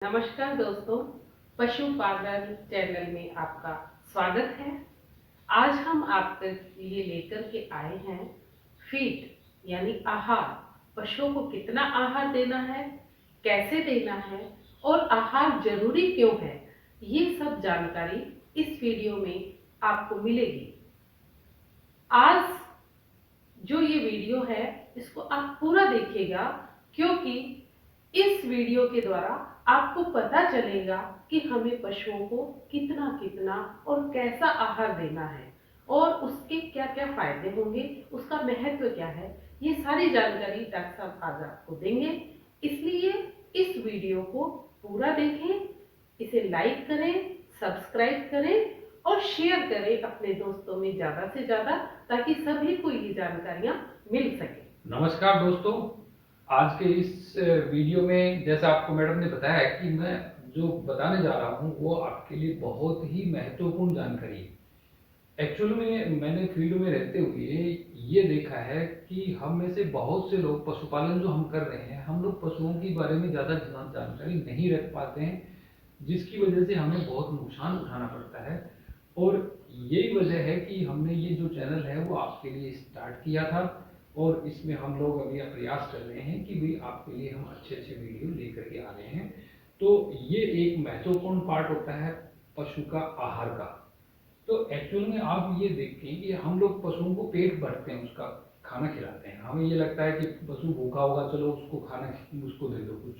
नमस्कार दोस्तों, पशुपालन चैनल में आपका स्वागत है। आज हम आपके लिए लेकर के आए हैं फीड यानी आहार। पशुओं को कितना आहार देना है, कैसे देना है और आहार जरूरी क्यों है, ये सब जानकारी इस वीडियो में आपको मिलेगी। आज जो ये वीडियो है इसको आप पूरा देखिएगा, क्योंकि इस वीडियो के द्वारा आपको पता चलेगा कि हमें पशुओं को कितना कितना और कैसा आहार देना है और उसके क्या क्या फायदे होंगे, उसका महत्व क्या है। ये सारी जानकारी डॉक्टर साहब आज आपको देंगे, इसलिए इस वीडियो को पूरा देखें, इसे लाइक करें, सब्सक्राइब करें और शेयर करें अपने दोस्तों में ज़्यादा से ज़्यादा, ताकि सभी को ये जानकारियाँ मिल सके। नमस्कार दोस्तों, आज के इस वीडियो में जैसा आपको मैडम ने बताया कि मैं जो बताने जा रहा हूँ वो आपके लिए बहुत ही महत्वपूर्ण जानकारी है। एक्चुअल में मैंने फील्ड में रहते हुए ये देखा है कि हम में से बहुत से लोग पशुपालन जो हम कर रहे हैं, हम लोग पशुओं के बारे में ज़्यादा जानकारी नहीं रख पाते हैं, जिसकी वजह से हमें बहुत नुकसान उठाना पड़ता है। और यही वजह है कि हमने ये जो चैनल है वो आपके लिए स्टार्ट किया था और इसमें हम लोग अभी प्रयास कर रहे हैं कि भाई आपके लिए हम अच्छे अच्छे वीडियो लेकर के आ रहे हैं। तो ये एक महत्वपूर्ण पार्ट होता है पशु का आहार का। तो एक्चुअल में आप ये देखें कि हम लोग पशुओं को पेट भरते हैं, उसका खाना खिलाते हैं। हमें ये लगता है कि पशु भूखा होगा, चलो उसको खाना उसको दे दो कुछ।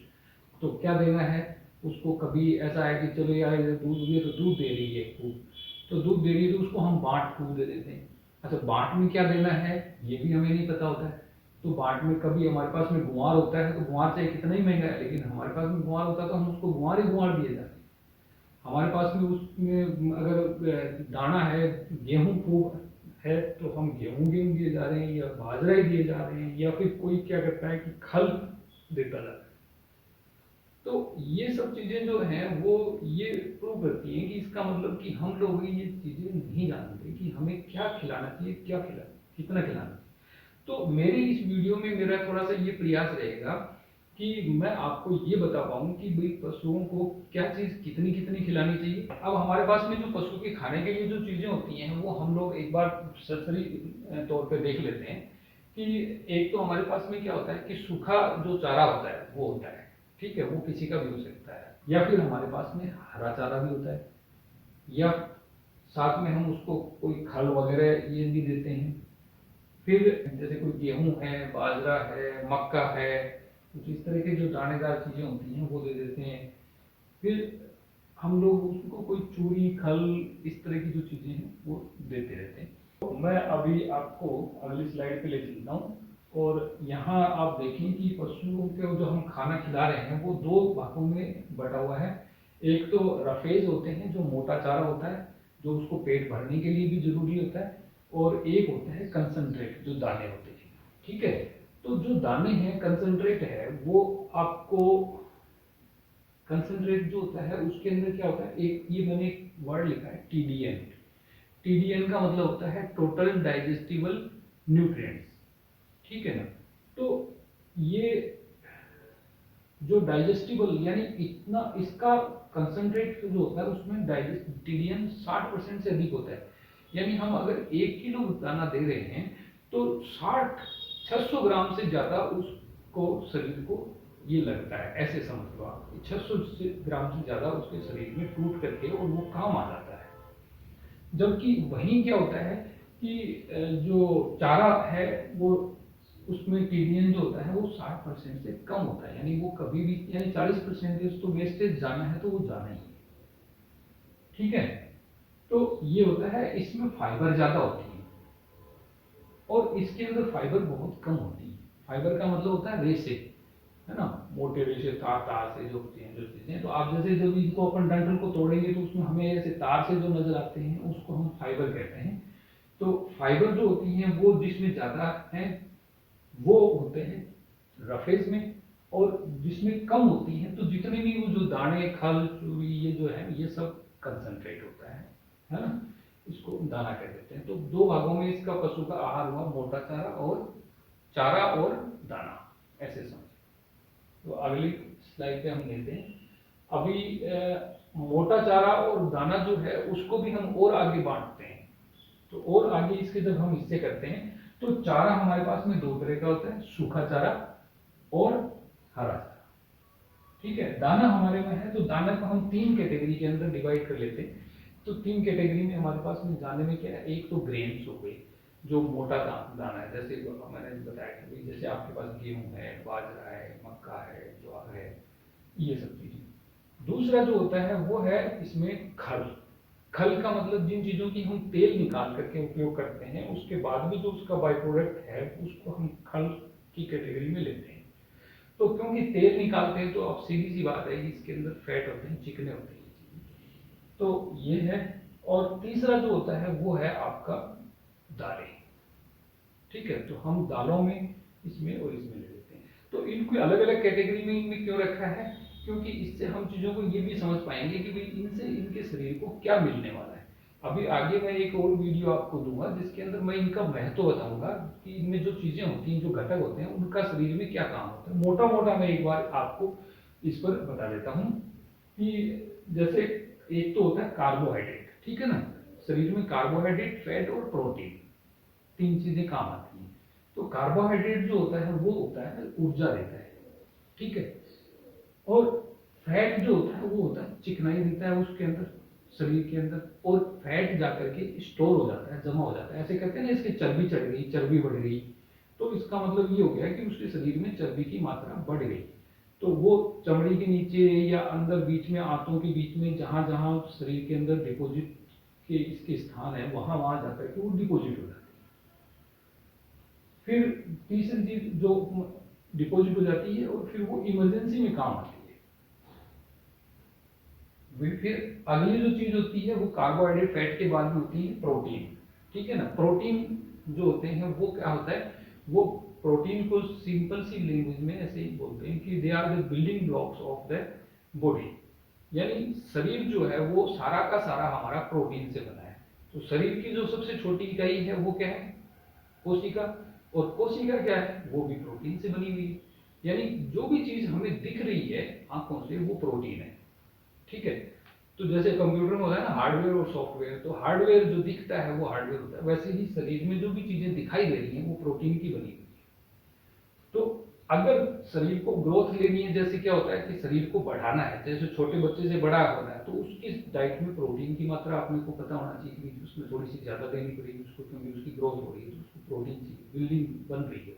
तो क्या देना है उसको? कभी ऐसा है कि चलो यार दूध, ये तो दूध दे रही है खूब, तो दूध दे रही है तो उसको हम बांट खूब दे देते हैं। अच्छा, बाट में क्या देना है ये भी हमें नहीं पता होता है। तो बाट में कभी हमारे पास में गुआर होता है, तो गुआर चाहे कितना ही महंगा है, लेकिन हमारे पास में गुआर होता है तो हम उसको गुआर ही गुआर दिए जाते हैं। हमारे पास में उसमें अगर दाना है, गेहूं खूब है, तो हम गेहूं दिए जा रहे हैं या बाजरा ही दिए जा रहे हैं, या फिर कोई क्या करता है कि खल देता जा रहा है। तो ये सब चीजें जो हैं वो ये प्रूव करती हैं कि इसका मतलब कि हम लोग ये चीजें नहीं जानते कि हमें क्या खिलाना चाहिए, क्या खिलाना, कितना खिलाना चाहिए। तो मेरे इस वीडियो में मेरा थोड़ा सा ये प्रयास रहेगा कि मैं आपको ये बता पाऊँ कि भाई पशुओं को क्या चीज़ कितनी कितनी खिलानी चाहिए। अब हमारे पास में जो पशु के खाने के लिए जो चीज़ें होती हैं वो हम लोग एक बार सरसरी तौर पे देख लेते हैं कि एक तो हमारे पास में क्या होता है कि सूखा जो चारा होता है वो होता है, ठीक है, वो किसी का भी हो सकता है, या फिर हमारे पास में हरा चारा भी होता है, या साथ में हम उसको कोई खल वगैरह ये भी देते हैं। फिर जैसे कोई गेहूं है, बाजरा है, मक्का है, कुछ इस तरह के जो दानेदार चीजें होती हैं वो दे देते हैं। फिर हम लोग उसको कोई चूरी, खल, इस तरह की जो चीजें हैं वो देते रहते हैं। तो मैं अभी आपको अगली स्लाइड पे ले चलता हूँ और यहाँ आप देखें कि पशुओं को जो हम खाना खिला रहे हैं वो दो भागों में बटा हुआ है। एक तो रफेज होते हैं जो मोटा चारा होता है, जो उसको पेट भरने के लिए भी जरूरी होता है, और एक होता है कंसंट्रेट जो दाने होते हैं, ठीक है। तो जो दाने हैं, कंसंट्रेट है, वो आपको कंसंट्रेट जो होता है उसके अंदर क्या होता है, एक ये मैंने एक वर्ड लिखा है टीडीएन। टीडीएन का मतलब होता है टोटल डाइजेस्टिबल न्यूट्रिएंट्स, ठीक है ना। तो ये जो डाइजेस्टिबल यानी इतना इसका कंसंट्रेट जो होता है उसमें टीडीएन 60% से अधिक होता है। यानी हम अगर 1 किलो दाना दे रहे हैं तो 600 ग्राम से ज्यादा उसको शरीर को ये लगता है, ऐसे समझ लो आप 600 ग्राम से ज्यादा उसके शरीर में टूट करके और वो काम आ जाता है। जबकि वहीं क्या होता है कि जो चारा है वो उसमें टीडीएन जो होता है वो 60% से कम होता है, यानी वो कभी भी, यानी 40% तो वेस्टेज जाना है तो वो जाना ही है, ठीक है। तो ये होता है, इसमें फाइबर ज्यादा होती है और इसके अंदर फाइबर बहुत कम होती है। फाइबर का मतलब होता है रेशे, है ना, मोटे रेशे, तार तार से जो होते हैं जो चीजें। तो आप जैसे जब इनको अपन डंठल को तोड़ेंगे तो उसमें हमें ऐसे तार से जो नजर आते हैं उसको हम फाइबर कहते हैं। तो फाइबर जो होती हैं वो जिसमें ज्यादा है वो होते हैं रफेज में, और जिसमें कम होती हैं तो जितने भी वो जो दाने, खल, चूरी, ये जो है ये सब कंसंट्रेट होता है ना, इसको दाना कह देते हैं। तो दो भागों में इसका पशु का आहार हुआ, मोटा चारा और दाना, ऐसे समझ। तो अगली स्लाइड पे हम लेते हैं। अभी मोटा चारा और दाना जो है उसको भी हम और आगे बांटते हैं। तो और आगे इसके जब हम हिस्से करते हैं तो चारा हमारे पास में दो तरह का होता है, सूखा चारा और हरा चारा। ठीक है, दाना हमारे में है तो दाना को हम तीन कैटेगरी के अंदर डिवाइड कर लेते हैं। तो तीन कैटेगरी में हमारे पास में दाने में क्या है, एक तो ग्रेन्स हो गए जो मोटा दाना है, जैसे मैंने बताया कि जैसे आपके पास गेहूं है, बाजरा है, मक्का है, ज्वार है, ये सब चीजें। दूसरा जो होता है वो है इसमें खल। खल का मतलब जिन चीजों की हम तेल निकाल करके उपयोग करते हैं उसके बाद भी जो उसका बाई प्रोडक्ट है उसको हम खल की कैटेगरी में लेते हैं। तो क्योंकि तेल निकालते हैं तो अब सीधी सी बात है कि इसके अंदर फैट होते हैं, चिकने होते हैं, तो ये है। और तीसरा जो होता है वो है आपका दालें। ठीक है, तो हम दालों में इसमें और इसमें ले लेते हैं। तो इनको अलग अलग कैटेगरी में इनमें क्यों रखा है, क्योंकि इससे हम चीजों को ये भी समझ पाएंगे कि भाई इनसे इनके शरीर को क्या मिलने वाला है। अभी आगे मैं एक और वीडियो आपको दूंगा जिसके अंदर मैं इनका महत्व बताऊंगा कि इनमें जो चीजें होती हैं, जो घटक होते हैं, उनका शरीर में क्या काम होता है। मोटा मोटा मैं एक बार आपको इस पर बता देता हूँ कि जैसे एक तो होता है कार्बोहाइड्रेट, ठीक है ना। शरीर में कार्बोहाइड्रेट, फैट और प्रोटीन, तीन चीजें काम आती हैं। तो कार्बोहाइड्रेट जो होता है वो होता है ऊर्जा देता है, ठीक है। और फैट जो होता है वो होता है चिकनाई देता है उसके अंदर, शरीर के अंदर। और फैट जाकर के स्टोर हो जाता है, जमा हो जाता है। ऐसे कहते हैं ना इसकी चर्बी चढ़ गई, चर्बी बढ़ गई, तो इसका मतलब ये हो गया कि उसके शरीर में चर्बी की मात्रा बढ़ गई। तो वो चमड़ी के नीचे या अंदर बीच में, आंतों के बीच में, जहां जहां शरीर के अंदर डिपोजिट के इसके स्थान है वहां वहां जाकर के वो डिपोजिट हो जाती है। फिर तीसरी चीज जो डिपोजिट हो जाती है और फिर वो इमरजेंसी में काम आती है। फिर अगली जो चीज होती है वो कार्बोहाइड्रेट, फैट के बाद में होती है प्रोटीन, ठीक है ना। प्रोटीन जो होते हैं वो क्या होता है, वो प्रोटीन को सिंपल सी लैंग्वेज में ऐसे ही बोलते हैं कि they are the building blocks of the body. यानी शरीर जो है वो सारा का सारा हमारा प्रोटीन से बना है। तो शरीर की जो सबसे छोटी इकाई है वो क्या है, कोशिका। और कोशिका क्या है, वो भी प्रोटीन से बनी हुई है। यानी जो भी चीज हमें दिख रही है आंखों से वो प्रोटीन है, ठीक है। तो जैसे कंप्यूटर में होता है ना हार्डवेयर और सॉफ्टवेयर, तो हार्डवेयर जो दिखता है वो हार्डवेयर होता है, वैसे ही शरीर में जो भी चीजें दिखाई दे रही हैं वो प्रोटीन की बनी हुई है। तो अगर शरीर को ग्रोथ लेनी है, जैसे क्या होता है कि शरीर को बढ़ाना है, जैसे छोटे बच्चे से बड़ा होना है, तो उसकी डाइट में प्रोटीन की मात्रा अपने को पता होना चाहिए कि उसमें थोड़ी सी ज्यादा देनी पड़ेगी उसको, क्योंकि उसकी ग्रोथ हो रही है तो उसको प्रोटीन चाहिए, बिल्डिंग बन रही है,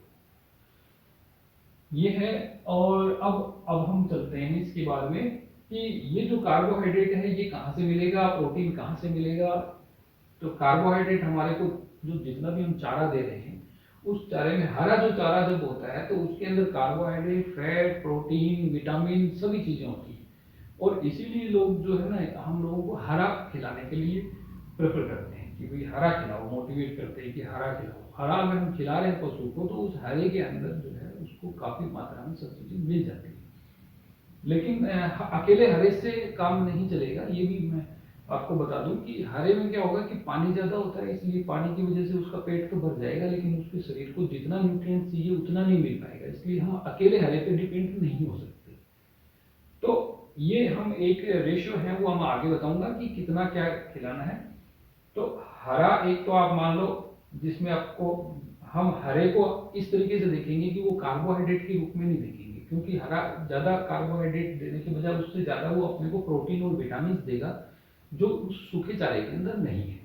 ये है। और अब हम चलते हैं इसके बाद में कि ये जो कार्बोहाइड्रेट है ये कहाँ से मिलेगा, प्रोटीन कहाँ से मिलेगा। तो कार्बोहाइड्रेट हमारे को जो जितना भी हम चारा दे रहे हैं उस चारे में, हरा जो चारा जब होता है तो उसके अंदर कार्बोहाइड्रेट, फैट, प्रोटीन, विटामिन सभी चीजें होती हैं। और इसीलिए लोग जो है ना, हम लोगों को हरा खिलाने के लिए प्रेफर करते हैं कि भाई हरा खिलाओ, मोटिवेट करते हैं कि हरा खिलाओ। हरा अगर हम खिला रहे हैं पशु को तो उस हरे के अंदर जो है उसको काफी मात्रा में सब चीजें मिल जाती है। लेकिन अकेले हरे से काम नहीं चलेगा, ये भी मैं आपको बता दूं कि हरे में क्या होगा कि पानी ज्यादा होता है, इसलिए पानी की वजह से उसका पेट तो भर जाएगा लेकिन उसके शरीर को जितना न्यूट्रिएंट्स चाहिए उतना नहीं मिल पाएगा, इसलिए हम अकेले हरे पे डिपेंड नहीं हो सकते। तो ये हम एक रेशियो है वो हम आगे बताऊंगा कि कितना क्या खिलाना है। तो हरा एक तो आप मान लो जिसमें आपको, हम हरे को इस तरीके से देखेंगे कि वो कार्बोहाइड्रेट के रूप में नहीं देखेंगे, क्योंकि हरा ज्यादा कार्बोहाइड्रेट देने के बजाय उससे ज्यादा वो अपने को प्रोटीन और विटामिन देगा जो उस सूखे चारे के अंदर नहीं है,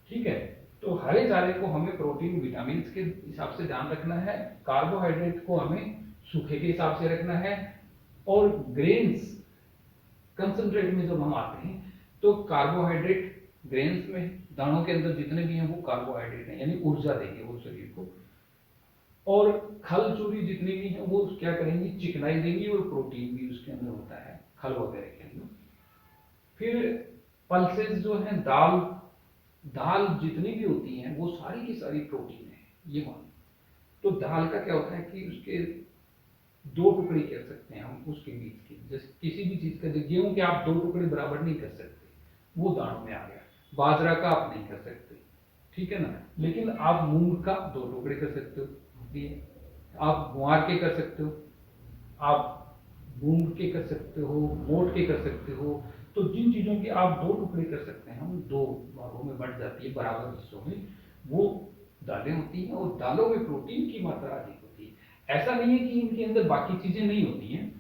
ठीक है। तो हरे चारे को हमें प्रोटीन विटामिन के हिसाब से ध्यान रखना है, कार्बोहाइड्रेट को हमें सूखे के हिसाब से रखना है। और ग्रेन्स कंसंट्रेट में जब हम आते हैं तो कार्बोहाइड्रेट ग्रेन्स में, दानों के अंदर जितने भी हैं वो कार्बोहाइड्रेट हैं, यानी ऊर्जा देंगे वो शरीर को। और खल चूरी जितनी भी हैं वो क्या करेंगी, चिकनाई देंगी, और प्रोटीन भी उसके अंदर होता है खल वगैरह के अंदर। फिर पल्सेस जो हैं, दाल, दाल जितनी भी होती हैं वो सारी की सारी प्रोटीन है, ये मान। तो दाल का क्या होता है कि उसके दो टुकड़े कर सकते हैं हम उसके बीच के, जैसे किसी भी चीज का, गेहूं के आप दो टुकड़े बराबर नहीं कर सकते, वो दानों में आ गया। बाजरा का आप नहीं कर सकते, ठीक है ना। लेकिन आप मूंग का दो टुकड़े कर सकते हो, आप ग्वार के कर सकते हो, आप बूंद के कर सकते हो, मोट के कर सकते हो। तो जिन चीज़ों के आप 2 टुकड़े कर सकते हैं, हम 2 भागों में बँट जाती है बराबर हिस्सों में, वो दालें होती हैं और दालों में प्रोटीन की मात्रा अधिक होती है। ऐसा नहीं है कि इनके अंदर बाकी चीज़ें नहीं होती हैं।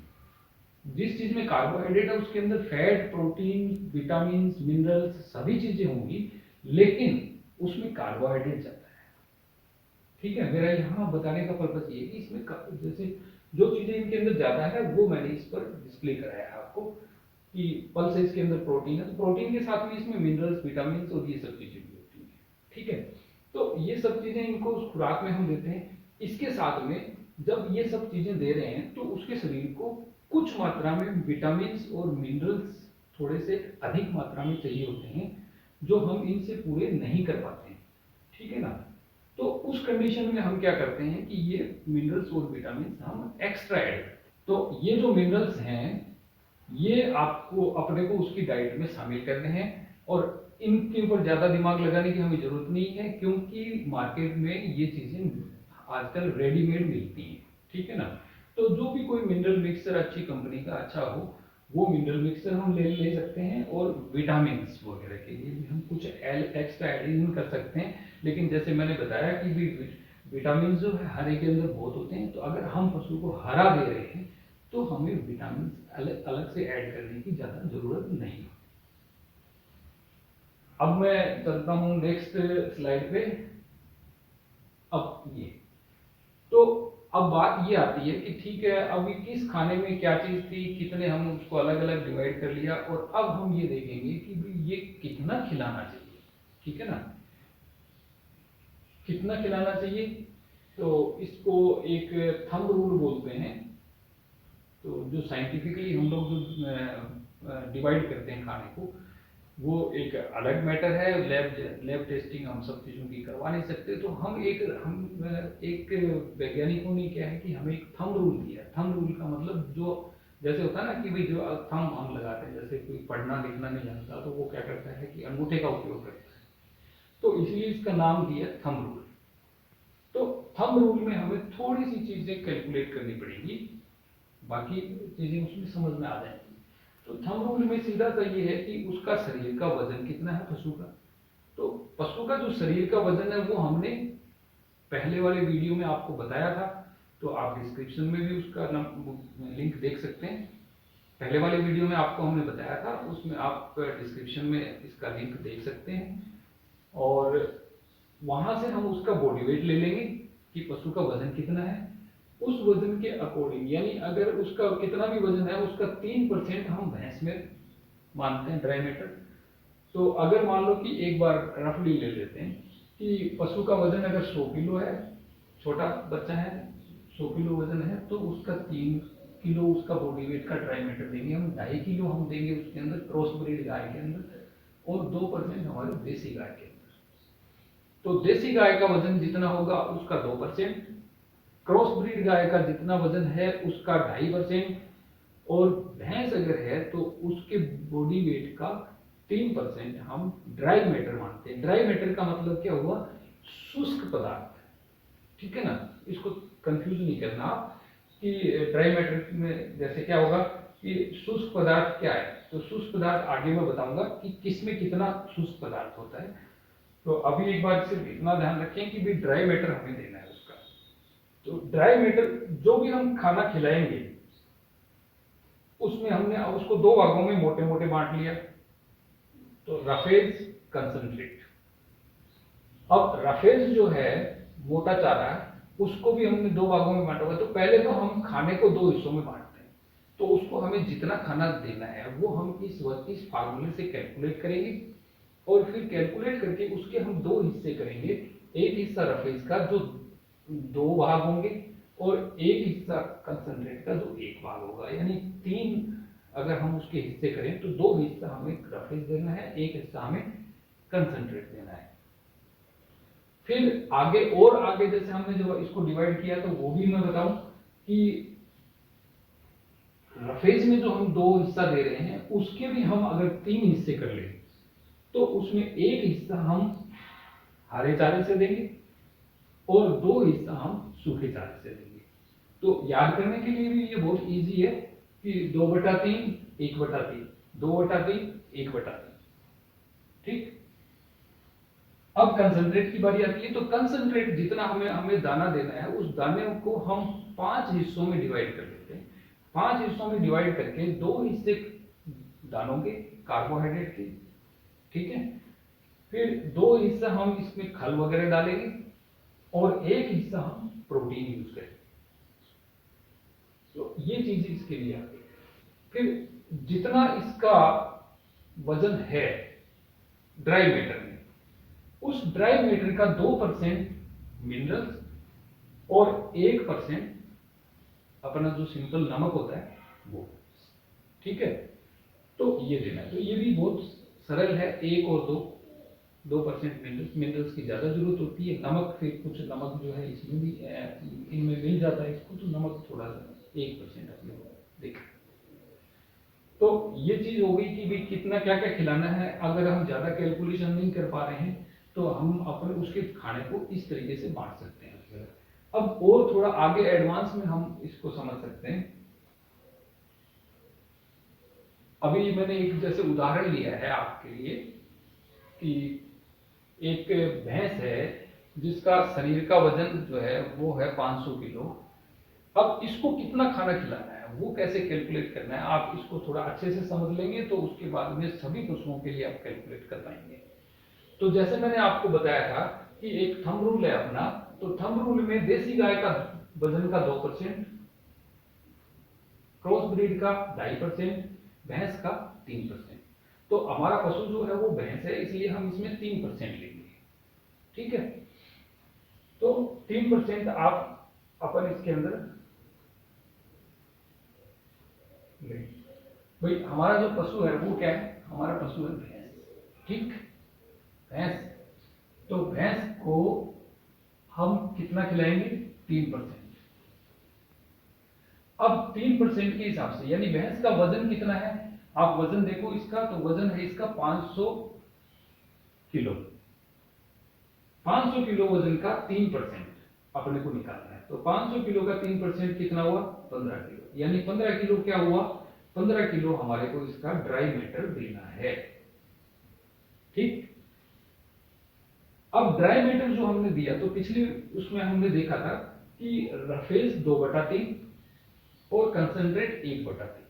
जिस चीज़ में कार्बोहाइड्रेट है उसके अंदर फैट, प्रोटीन, विटामिन, मिनरल्स सभी चीज़ें होंगी, लेकिन उसमें कार्बोहाइड्रेट ज़्यादा है। ठीक है, मेरा यहाँ बताने का पर्पस ये है कि इसमें जैसे जो चीज़ें इनके अंदर ज़्यादा है वो मैंने इस पर डिस्प्ले कराया है आपको, कि पल्स है इसके अंदर प्रोटीन है, तो प्रोटीन के साथ में इसमें मिनरल्स, विटामिन और ये सब चीज़ें भी होती हैं। ठीक है, तो ये सब चीज़ें इनको उस खुराक में हम देते हैं। इसके साथ में जब ये सब चीज़ें दे रहे हैं तो उसके शरीर को कुछ मात्रा में विटामिन और मिनरल्स थोड़े से अधिक मात्रा में चाहिए होते हैं, जो हम इनसे पूरे नहीं कर पाते हैं। ठीक है ना, तो उस कंडीशन में हम क्या करते हैं कि ये मिनरल्स और विटामिन हम एक्स्ट्रा ऐड करते हैं। तो ये जो मिनरल्स हैं ये आपको अपने को उसकी डाइट में शामिल करने हैं, और इनके ऊपर ज़्यादा दिमाग लगाने की हमें ज़रूरत नहीं है, क्योंकि मार्केट में ये चीज़ें आजकल रेडीमेड मिलती हैं। ठीक है ना, तो जो भी कोई मिनरल मिक्सर अच्छी कंपनी का अच्छा हो, वो मिनरल मिक्सर हम ले सकते हैं, और विटामिन वगैरह के लिए भी हम कुछ एक्स्ट्रा एडिशन कर सकते हैं। लेकिन जैसे मैंने बताया कि भी विटामिन जो है हरे के अंदर बहुत होते हैं, तो अगर हम पशु को हरा दे रहे हैं तो हमें विटामिन अलग अलग से ऐड करने की ज़्यादा ज़रूरत नहीं। अब मैं चलता हूँ नेक्स्ट स्लाइड पे। अब ये तो अब बात ये आती है कि ठीक है, अभी किस खाने में क्या चीज़ थी, कितने हम उसको अलग अलग डिवाइड कर लिया, और अब हम ये देखेंगे कि भाई ये कितना खिलाना चाहिए। ठीक है ना, कितना खिलाना चाहिए, तो इसको एक थंब रूल बोलते हैं। तो जो साइंटिफिकली हम लोग जो डिवाइड करते हैं खाने को, वो एक अलग मैटर है। लैब टेस्टिंग हम सब चीज़ों की करवा नहीं सकते, तो हम एक वैज्ञानिकों ने क्या है कि हमें एक थंब रूल दिया है। थंब रूल का मतलब जो जैसे होता है ना कि भाई जो थंब हम लगाते हैं, जैसे कोई पढ़ना लिखना नहीं जानता तो वो क्या करता है कि अंगूठे का उपयोग करता है, तो इसलिए इसका नाम दिया थंब रूल। तो थंब रूल में हमें थोड़ी सी चीज़ें कैलकुलेट करनी पड़ेगी, बाकी चीज़ें उसमें समझ में आ जाएंगी। तो थंब रूल में सीधा सा ये है कि उसका शरीर का वजन कितना है पशु का। तो पशु का जो शरीर का वजन है वो हमने पहले वाले वीडियो में आपको बताया था, तो आप डिस्क्रिप्शन में भी उसका लिंक देख सकते हैं। पहले वाले वीडियो में आपको हमने बताया था, उसमें आप डिस्क्रिप्शन में इसका लिंक देख सकते हैं, और वहां से हम उसका बॉडी वेट ले लेंगे कि पशु का वजन कितना है। उस वजन के अकॉर्डिंग, यानी अगर उसका कितना भी वजन है उसका 3% हम भैंस में मानते हैं ड्राई मैटर। तो अगर मान लो कि एक बार रफली ले लेते हैं कि पशु का वजन अगर 100 किलो है, छोटा बच्चा है 100 किलो वजन है, तो उसका 3 किलो उसका बॉडी वेट का ड्राई मैटर देंगे हम, 2.5 किलो हम देंगे उसके अंदर क्रॉस ब्रीड गाय के अंदर, और 2% हमारे देसी गाय के अंदर। तो देसी गाय का वजन जितना होगा उसका 2%, क्रॉस ब्रीड गाय का जितना वजन है उसका 2.5%, और भैंस अगर है तो उसके बॉडी वेट का 3% हम ड्राई मैटर मानते हैं। ड्राई मैटर का मतलब क्या हुआ, शुष्क पदार्थ। ठीक है ना, इसको कंफ्यूज नहीं करना आप कि ड्राई मैटर में जैसे क्या होगा कि शुष्क पदार्थ क्या है। तो शुष्क पदार्थ आगे मैं बताऊंगा कि किसमें कितना शुष्क पदार्थ होता है। तो अभी एक बार सिर्फ इतना ध्यान रखें कि भी ड्राई मैटर हमें देना है उसका। तो ड्राई मैटर जो भी हम खाना खिलाएंगे उसमें हमने उसको 2 भागों में मोटे मोटे बांट लिया, तो रफेज, कंसंट्रेट। अब रफेज जो है मोटा चारा, उसको भी हमने 2 भागों में बांटा हुआ। तो पहले तो हम खाने को 2 हिस्सों में बांटते हैं, तो उसको हमें जितना खाना देना है वो हम इस फार्मूले से कैलकुलेट करेंगे, और फिर कैलकुलेट करके उसके हम 2 हिस्से करेंगे। एक हिस्सा रफेज का जो 2 भाग होंगे, और एक हिस्सा कंसंट्रेट का जो 1 भाग होगा, यानी 3 अगर हम उसके हिस्से करें तो 2 हिस्सा हमें रफेज देना है, 1 हिस्सा हमें कंसंट्रेट देना है। फिर आगे और आगे जैसे हमने जो इसको डिवाइड किया तो वो भी मैं बताऊं कि रफेज में जो हम 2 हिस्सा दे रहे हैं उसके भी हम अगर 3 हिस्से कर लें तो उसमें 1 हिस्सा हम हरे चारे से देंगे और 2 हिस्सा हम सूखे चारे से देंगे। तो याद करने के लिए भी ये बहुत इजी है कि 2/3, 1/3, 2/3, 1/3। ठीक। अब कंसंट्रेट की बारी आती है, तो कंसंट्रेट जितना हमें दाना देना है, उस दाने को हम 5 हिस्सों में डिवाइड कर लेते हैं। 5 हिस्सों में डिवाइड करके 2 हिस्से दानों के, कार्बोहाइड्रेट के, ठीक है। फिर 2 हिस्सा हम इसमें खल वगैरह डालेंगे और 1 हिस्सा हम प्रोटीन यूज करेंगे। तो ये चीज इसके लिए आती है। फिर जितना इसका वजन है ड्राई मैटर में, उस ड्राई मैटर का 2% मिनरल्स और 1% अपना जो सिंपल नमक होता है वो, ठीक है। तो ये देना है। तो ये भी बहुत सरल है, 1 और 2% मिनरल्स की ज्यादा जरूरत होती है। नमक, फिर कुछ नमक जो है इसमें भी इनमें मिल जाता है इसको, तो नमक थोड़ा सा 1% अपने देख। तो ये चीज हो गई कि भाई कितना क्या क्या खिलाना है। अगर हम ज्यादा कैलकुलेशन नहीं कर पा रहे हैं तो हम अपने उसके खाने को इस तरीके से बांट सकते हैं। अब और थोड़ा आगे एडवांस में हम इसको समझ सकते हैं। अभी मैंने एक जैसे उदाहरण लिया है आपके लिए कि एक भैंस है जिसका शरीर का वजन जो है वो है 500 किलो। अब इसको कितना खाना खिलाना है, वो कैसे कैलकुलेट करना है, आप इसको थोड़ा अच्छे से समझ लेंगे तो उसके बाद में सभी पशुओं के लिए आप कैलकुलेट कर पाएंगे। तो जैसे मैंने आपको बताया था कि एक थंब रूल है अपना, तो थंब रूल में देसी गाय का वजन का 2%, क्रॉस ब्रीड का 2.5%, भैंस का 3%। तो हमारा पशु जो है वो भैंस है, इसलिए हम इसमें 3% लेंगे, ठीक है। तो 3% आप अपन इसके अंदर ले। भाई हमारा जो पशु है वो क्या है, हमारा पशु है भैंस, ठीक, भैंस। तो भैंस को हम कितना खिलाएंगे, 3%। अब 3% के हिसाब से, यानी भैंस का वजन कितना है, आप वजन देखो इसका, तो वजन है इसका 500 किलो। 500 किलो वजन का 3% अपने को निकालना है। तो 500 किलो का 3% कितना हुआ, 15 किलो। यानी 15 किलो क्या हुआ, 15 किलो हमारे को इसका ड्राई मैटर देना है, ठीक। अब ड्राई मैटर जो हमने दिया, तो पिछली उसमें हमने देखा था कि रफेज 2/3 और कंसंट्रेट 1/3।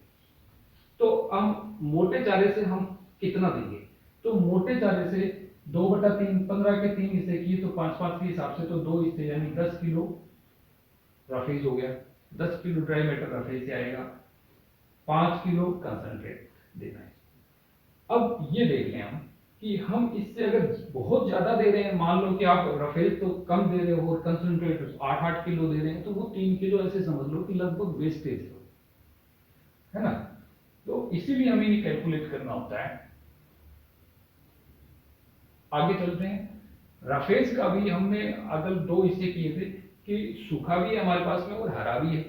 तो हम मोटे चारे से हम कितना देंगे, तो मोटे चारे से 2/3, 15 के 3 हिस्से किए तो 5-5 के हिसाब से तो 2 हिस्से, यानी 10 किलो रफेज हो गया। 10 किलो ड्राई मैटर रफेज से आएगा, 5 किलो कंसंट्रेट देना है। अब ये देख लें हम कि हम इससे अगर बहुत ज्यादा दे रहे हैं, मान लो कि आप रफेज तो कम दे रहे हो और कंसंट्रेट 8-8 किलो दे रहे हैं, तो वो 3 किलो ऐसे समझ लो कि लगभग वेस्टेज है ना। तो इसीलिए हमें ये कैलकुलेट करना होता है। आगे चलते हैं। रफेज का भी हमने अगर 2 हिस्से किए थे कि सूखा भी है हमारे पास में और हरा भी है,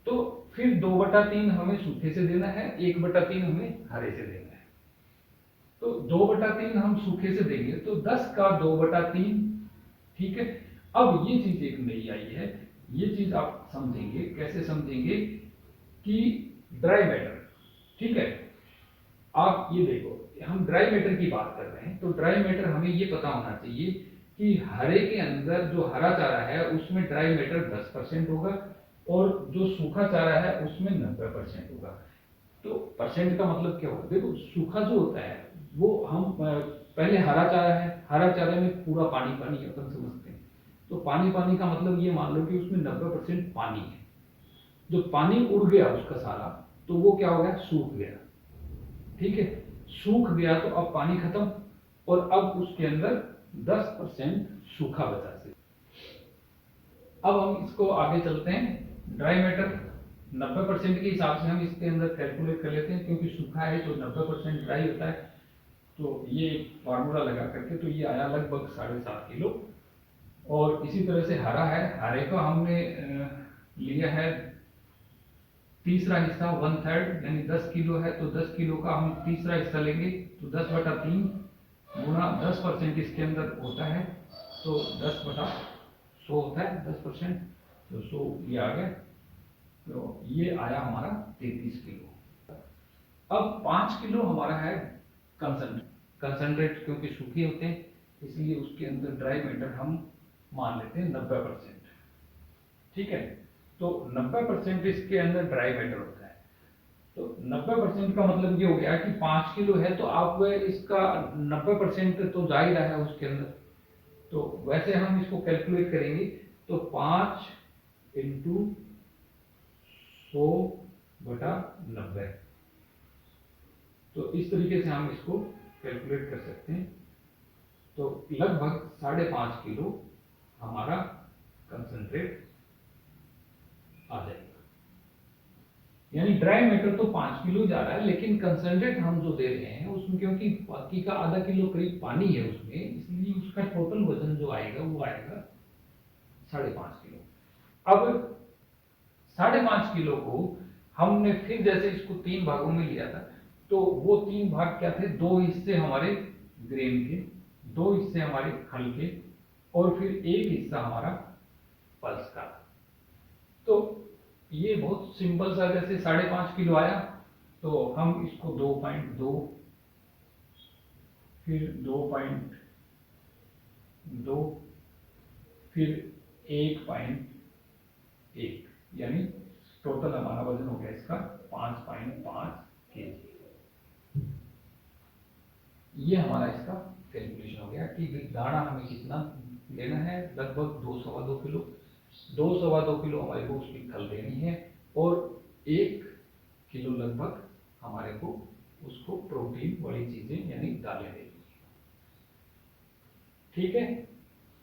तो फिर 2/3 हमें सूखे से देना है, 1/3 हमें हरे से देना है। तो 2/3 हम सूखे से देंगे तो 10 का 2/3, ठीक है। अब ये चीज एक नई आई है, ये चीज आप समझेंगे, कैसे समझेंगे कि ड्राई मैटर, ठीक है। आप ये देखो, हम ड्राई मैटर की बात कर रहे हैं, तो ड्राई मैटर हमें ये पता होना चाहिए कि हरे के अंदर जो हरा चारा है उसमें ड्राई मैटर 10% होगा और जो सूखा चारा है उसमें 90% होगा। तो परसेंट का मतलब क्या होगा, देखो सूखा जो होता है वो हम पहले हरा चारा है, हरा चारे में पूरा पानी पानी अपन समझते हैं। तो पानी पानी का मतलब ये मान लो कि उसमें 90% पानी है। जो पानी उड़ गया उसका सारा, तो वो क्या हो गया, सूख गया, ठीक है। सूख गया तो अब पानी खत्म और अब उसके अंदर 10% सूखा बचा से। अब हम इसको आगे चलते हैं। ड्राई मैटर 90% के हिसाब से हम इसके अंदर कैलकुलेट कर लेते हैं, क्योंकि सूखा है तो 90% ड्राई होता है। तो ये फार्मूला लगा करके तो ये आया लगभग 7.5 किलो। और इसी तरह से हरा है, हरे का हमने लिया है तीसरा हिस्सा 1/3, यानी 10 किलो है तो 10 किलो का हम तीसरा हिस्सा लेंगे, तो 10/3 गुना 10% इसके अंदर होता है, तो 10/100 होता है 10%, तो 100 ये आ गया। तो ये आया हमारा 33 किलो। अब 5 किलो हमारा है कंसंट्रेट, क्योंकि सूखे होते हैं इसलिए उसके अंदर ड्राई मैटर हम मान लेते हैं 90%। ठीक है, तो 90% इसके अंदर ड्राई मैटर होता है। तो 90% का मतलब ये हो गया कि 5 किलो है तो आप इसका 90% तो जा ही रहा है उसके अंदर। तो वैसे हम इसको कैलकुलेट करेंगे तो 5 इंटू 100/90, तो इस तरीके से हम इसको कैलकुलेट कर सकते हैं। तो लगभग 5.5 किलो हमारा कंसंट्रेट आ जाएगा। यानी ड्राई मैटर तो 5 किलो जा रहा है, लेकिन कंसंट्रेट हम जो दे रहे हैं उसमें, क्योंकि बाकी का आधा किलो करीब पानी है उसमें, इसलिए उसका टोटल वजन जो आएगा वो आएगा 5.5 किलो। अब 5.5 किलो को हमने फिर जैसे इसको 3 भागों में लिया था, तो वो 3 भाग क्या थे, 2 हिस्से हमारे ग्रेन के, 2 हिस्से हमारे खल के, और फिर 1 हिस्सा हमारा पल्स का। तो ये बहुत सिंपल सा, जैसे 5.5 किलो आया तो हम इसको 2.2, फिर 2.2, फिर 1.1, यानी टोटल हमारा वजन हो गया इसका 5.5 केजी। ये हमारा इसका कैलकुलेशन हो गया कि दाना हमें कितना लेना है, लगभग 2.25 किलो। 2.25 किलो हमारे को उसकी खल देनी है, और 1 किलो लगभग हमारे को उसको प्रोटीन वाली चीजें यानी दालें देनी है। ठीक है,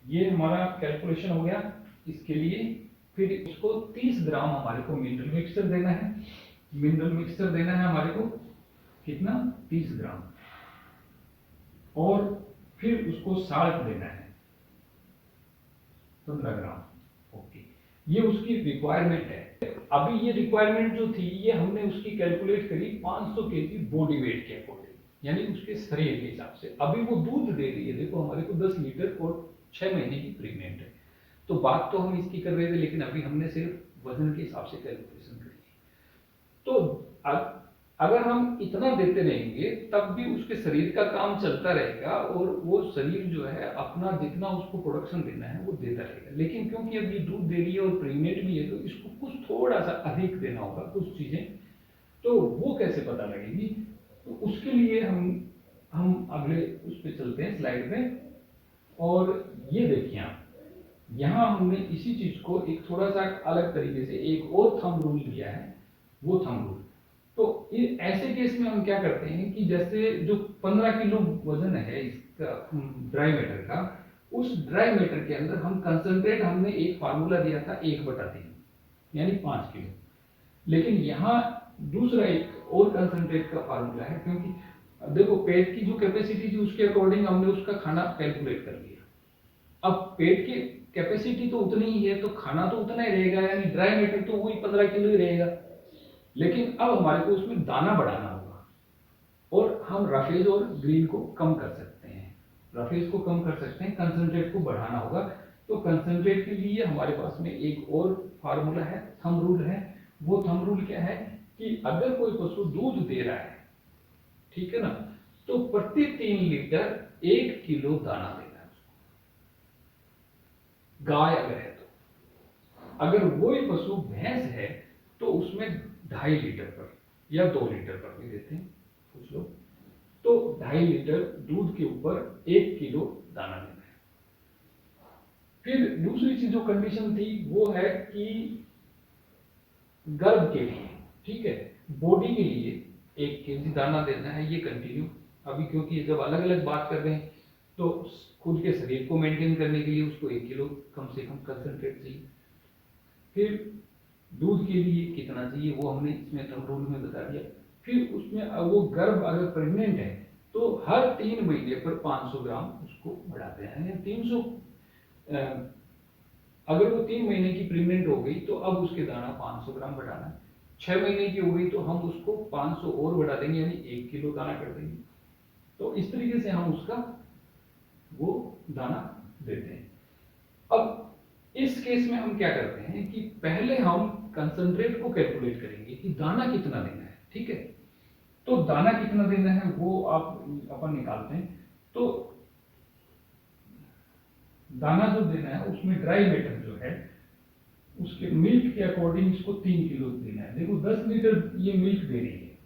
ये हमारा कैलकुलेशन हो गया इसके लिए। फिर इसको 30 ग्राम हमारे को मिनरल मिक्सचर देना है। मिनरल मिक्सचर देना है हमारे को कितना, 30 ग्राम, और फिर उसको साल्ट देना है 15 ग्राम। ओके, ये उसकी रिक्वायरमेंट है। अभी ये रिक्वायरमेंट जो थी ये हमने उसकी कैलकुलेट करी 500 केजी बॉडी वेट के अकॉर्डिंग, यानी उसके शरीर के हिसाब से। अभी वो दूध दे रही है, देखो हमारे को 10 लीटर और 6 महीने की प्रेग्नेंट है। तो बात तो हम इसकी कर रहे थे, लेकिन अभी हमने सिर्फ वजन के हिसाब से कैलकुलेशन करी। तो अगर हम इतना देते रहेंगे तब भी उसके शरीर का काम चलता रहेगा, और वो शरीर जो है अपना जितना उसको प्रोडक्शन देना है वो देता रहेगा। लेकिन क्योंकि अब ये दूध दे रही है और प्रेग्नेंट भी है, तो इसको कुछ थोड़ा सा अधिक देना होगा कुछ चीजें। तो वो कैसे पता लगेगी, तो उसके लिए हम अगले उस पर चलते हैं स्लाइड पे। और ये देखिए आप, यहाँ हमने इसी चीज को एक थोड़ा सा अलग तरीके से एक और थंब रूल लिया है, वो थंब रूल। तो ऐसे केस में हम क्या करते हैं कि जैसे जो 15 किलो वजन है इसका ड्राई मैटर का, उस ड्राई मैटर के अंदर हम कंसंट्रेट, हमने एक फार्मूला दिया था 1/3, यानी 5 किलो। लेकिन यहाँ दूसरा एक और कंसंट्रेट का फार्मूला है, क्योंकि देखो पेट की जो कैपेसिटी थी उसके अकॉर्डिंग हमने उसका खाना कैलकुलेट कर लिया। अब पेट की कैपेसिटी तो उतनी ही है, तो खाना तो उतना ही रहेगा, यानी ड्राई मैटर तो वही 15 किलो ही रहेगा। लेकिन अब हमारे को उसमें दाना बढ़ाना होगा, और हम रफेज और ग्रीन को कम कर सकते हैं। रफेज को कम कर सकते हैं, कंसंट्रेट को बढ़ाना होगा। तो कंसंट्रेट के लिए हमारे पास में एक और फार्मूला है, थंब रूल है। वो थंब रूल क्या है कि अगर कोई पशु दूध दे रहा है, ठीक है ना, तो प्रति 3 लीटर 1 किलो दाना देना है उसको, गाय अगर है तो। अगर वही पशु भैंस है तो उसमें 2.5 लीटर पर या 2 लीटर पर भी देते हैं कुछ लोग। तो 2.5 लीटर दूध के ऊपर 1 किलो दाना देना है। फिर दूसरी चीज जो कंडीशन थी वो है कि गर्भ के लिए, ठीक है, बॉडी के लिए 1 केजी दाना देना है, ये कंटिन्यू। अभी क्योंकि जब अलग अलग बात कर रहे हैं तो खुद के शरीर को मेंटेन करने के लिए उसको 1 किलो कम से कम कंसंट्रेट चाहिए। फिर दूध के लिए कितना चाहिए वो हमने इसमें थंब रूल में बता दिया। फिर उसमें वो गर्भ अगर प्रेग्नेंट है तो हर 3 महीने पर 500 ग्राम उसको बढ़ाते हैं, 300। अगर वो 3 महीने की प्रेग्नेंट हो गई तो अब उसके दाना 500 ग्राम बढ़ाना है। 6 महीने की हो गई तो हम उसको 500 और बढ़ा देंगे, यानी 1 किलो दाना कर देंगे। तो इस तरीके से हम उसका वो दाना देते हैं। अब इस केस में हम क्या करते हैं कि पहले हम कंसंट्रेट को कैलकुलेट करेंगे कि दाना कितना देना है, ठीक है। तो दाना कितना देना है वो आप अपन निकालते हैं। तो दाना जो देना है उसमें ड्राई मैटर जो है उसके मिल्क के अकॉर्डिंग इसको 3 किलो देना है। देखो 10 लीटर ये मिल्क दे रही है,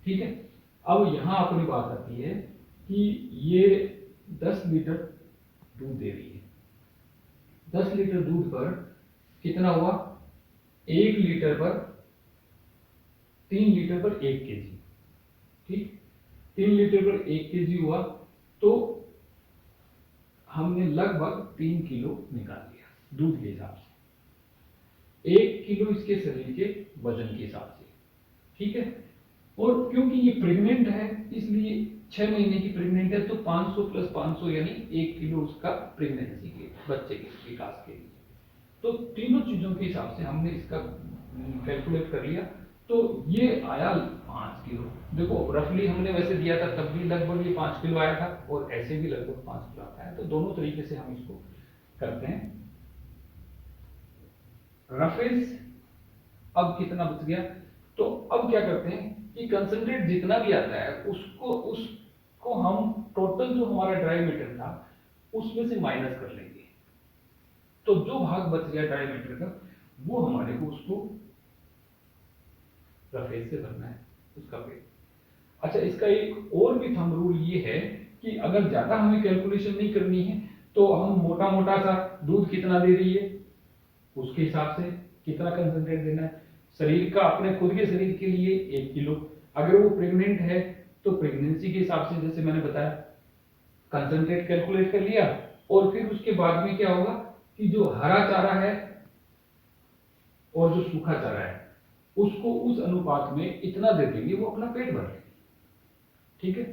ठीक है। अब यहाँ अपनी बात आती है कि ये 10 लीटर दूध दे रही है। 10 लीटर दूध पर कितना हुआ, 1 लीटर पर 3 लीटर पर 1 केजी, ठीक। 3 लीटर पर 1 केजी हुआ तो हमने लगभग 3 किलो निकाल लिया दूध के हिसाब से, 1 किलो इसके शरीर के वजन के हिसाब से, ठीक है। और क्योंकि ये प्रेग्नेंट है इसलिए 6 महीने की प्रेग्नेंट है तो 500 प्लस 500 यानी 1 किलो उसका प्रेगनेंसी के बच्चे के विकास के लिए। तो तीनों चीजों के हिसाब से हमने इसका कैलकुलेट कर लिया तो ये आया 5 किलो। देखो रफली हमने वैसे दिया था तब भी लगभग ये 5 किलो आया था और ऐसे भी लगभग 5 किलो आता है। तो दोनों तरीके से हम इसको करते हैं। रफेज अब कितना बच गया, तो अब क्या करते हैं कि कंसंट्रेट जितना भी आता है उसको हम टोटल जो हमारा ड्राई मैटर था उसमें से माइनस कर लेंगे। तो जो भाग बच गया ड्राई मैटर का वो हमारे को उसको रफेज से भरना है उसका पेट। अच्छा, इसका एक और भी थंब रूल ये है कि अगर ज्यादा हमें कैलकुलेशन नहीं करनी है तो हम मोटा मोटा सा दूध कितना दे रही है उसके हिसाब से कितना कंसंट्रेट देना है। शरीर का अपने खुद के शरीर के लिए 1 किलो, अगर वो प्रेग्नेंट है तो प्रेगनेंसी के हिसाब से जैसे मैंने बताया कंसंट्रेट कैलकुलेट कर लिया। और फिर उसके बाद में क्या होगा कि जो हरा चारा है और जो सूखा चारा है उसको उस अनुपात में इतना दे देंगे, वो अपना पेट भर लेंगे, ठीक है।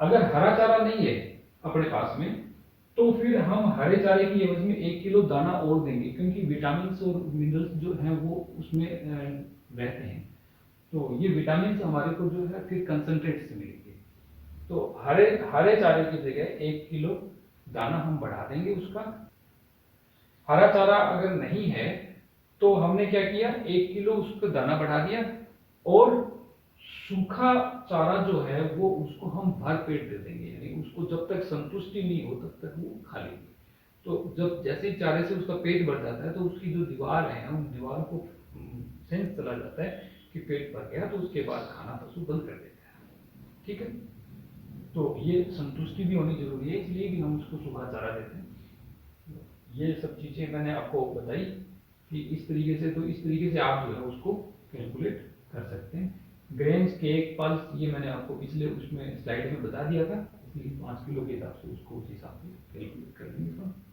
अगर हरा चारा नहीं है अपने पास में तो फिर हम हरे चारे की एवज में 1 किलो दाना और देंगे क्योंकि विटामिन और मिनरल्स जो हैं वो उसमें रहते हैं। तो ये विटामिन हमारे को जो है फिर कंसंट्रेट से मिलेंगे। तो हरे चारे की जगह 1 किलो दाना हम बढ़ा देंगे उसका। हरा चारा अगर नहीं है तो हमने क्या किया, 1 किलो उसका दाना बढ़ा दिया और सूखा चारा जो है वो उसको हम भर पेट दे देंगे, यानी उसको जब तक संतुष्टि नहीं हो तब तक वो खा लेंगे। तो जब जैसे चारे से उसका पेट भर जाता है तो उसकी जो दीवार है उन दीवार को सेंस चला जाता है कि पेट भर गया, तो उसके बाद खाना पशु बंद कर देता है, ठीक है। तो ये संतुष्टि भी होनी जरूरी है, इसलिए भी हम उसको सूखा चारा देते हैं। ये सब चीजें मैंने आपको बताई कि इस तरीके से, तो इस तरीके से आप जो है उसको कैलकुलेट कर सकते हैं। ग्रेन्स केक पल्स ये मैंने आपको पिछले उसमें स्लाइड में बता दिया था, इसलिए 5 किलो के हिसाब से उसको उस हिसाब से कैलकुलेट कर लेंगे।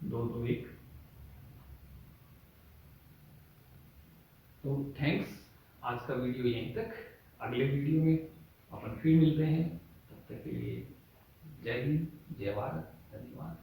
2 2 1। तो थैंक्स, आज का वीडियो यहीं तक। अगले वीडियो में अपन फिर मिलते हैं, तब तक के लिए जय हिंद, जय भारत, धन्यवाद।